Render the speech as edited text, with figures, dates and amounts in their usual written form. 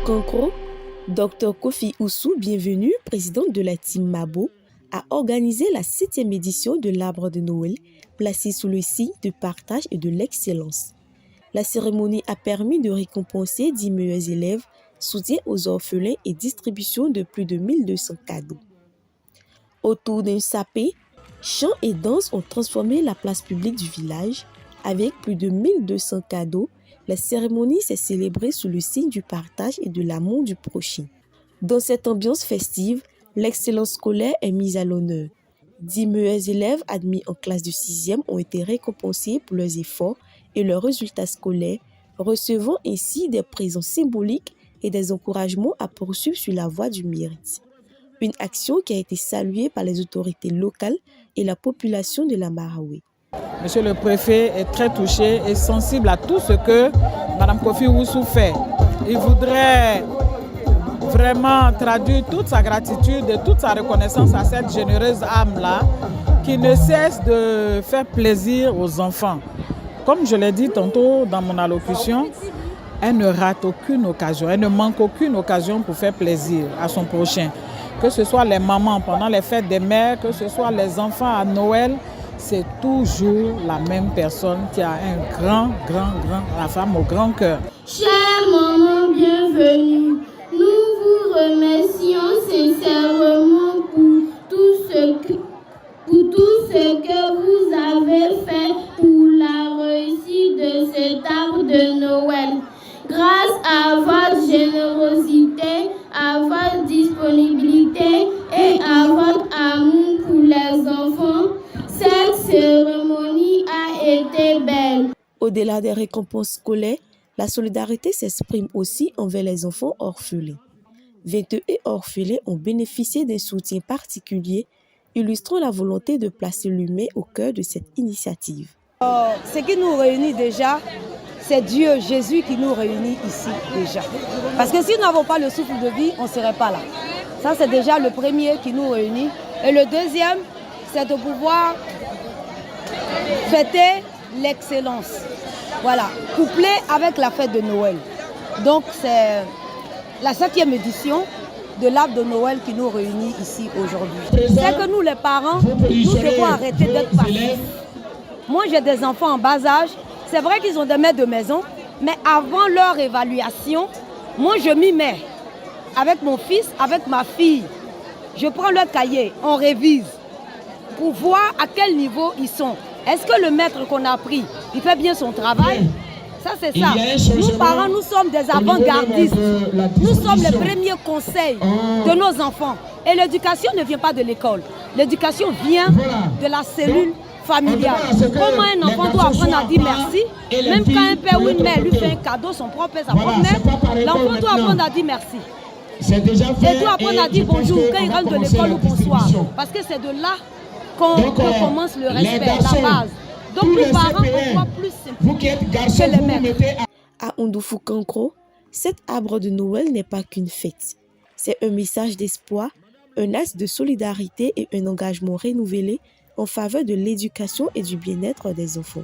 Foucancro, Dr Kofi Oussou, bienvenue, présidente de la team Mabo, a organisé la 7e édition de l'arbre de Noël, placé sous le signe de partage et de l'excellence. La cérémonie a permis de récompenser 10 meilleurs élèves, soutien aux orphelins et distribution de plus de 1200 cadeaux. Autour d'un sapé, chants et danses ont transformé la place publique du village. Avec plus de 1200 cadeaux, la cérémonie s'est célébrée sous le signe du partage et de l'amour du prochain. Dans cette ambiance festive, l'excellence scolaire est mise à l'honneur. 10 meilleurs élèves admis en classe de 6e ont été récompensés pour leurs efforts et leurs résultats scolaires, recevant ainsi des présents symboliques et des encouragements à poursuivre sur la voie du mérite. Une action qui a été saluée par les autorités locales et la population de la Maraoué. Monsieur le préfet est très touché et sensible à tout ce que Mme Kofi Oussou fait. Il voudrait vraiment traduire toute sa gratitude et toute sa reconnaissance à cette généreuse âme-là qui ne cesse de faire plaisir aux enfants. Comme je l'ai dit tantôt dans mon allocution, elle ne rate aucune occasion, elle ne manque aucune occasion pour faire plaisir à son prochain. Que ce soit les mamans pendant les fêtes des mères, que ce soit les enfants à Noël, c'est toujours la même personne qui a la femme au grand cœur. Chère maman, bienvenue. Nous vous remercions sincèrement pour tout ce que vous avez fait pour la réussite de cet arbre de Noël. Grâce à votre générosité, à votre disponibilité et à votre amour pour les enfants, cette cérémonie a été belle. Au-delà des récompenses scolaires, la solidarité s'exprime aussi envers les enfants orphelins. 22 orphelins ont bénéficié d'un soutien particulier, illustrant la volonté de placer l'humain au cœur de cette initiative. Ce qui nous réunit déjà, c'est Dieu, Jésus qui nous réunit ici déjà. Parce que si nous n'avons pas le souffle de vie, on ne serait pas là. Ça, c'est déjà le premier qui nous réunit. Et le deuxième, c'est de pouvoir fêter l'excellence. Voilà, couplé avec la fête de Noël. Donc, c'est la 7e édition de l'arbre de Noël qui nous réunit ici aujourd'hui. C'est que nous, les parents, nous devons arrêter d'être passifs. Moi, j'ai des enfants en bas âge. C'est vrai qu'ils ont des maîtres de maison, mais avant leur évaluation, moi, je m'y mets. Avec mon fils, avec ma fille. Je prends leur cahier, on révise pour voir à quel niveau ils sont. Est-ce que le maître qu'on a pris, il fait bien son travail? Ça, c'est ça. Nous, parents, nous sommes des avant-gardistes. Nous sommes les premiers conseils de nos enfants. Et l'éducation ne vient pas de l'école. L'éducation vient de la cellule familiale. Comment un enfant doit apprendre à dire merci? Même quand un père ou une mère lui fait un cadeau, son propre père, sa propre mère, l'enfant doit apprendre à dire merci. Et doit apprendre à dire bonjour quand il rentre de l'école ou bonsoir. Parce que c'est de là qu'on commence le respect, la base. Donc nous parents, on voit plus simple que les maîtres. À Foucancro, cet arbre de Noël n'est pas qu'une fête. C'est un message d'espoir, un acte de solidarité et un engagement renouvelé en faveur de l'éducation et du bien-être des enfants.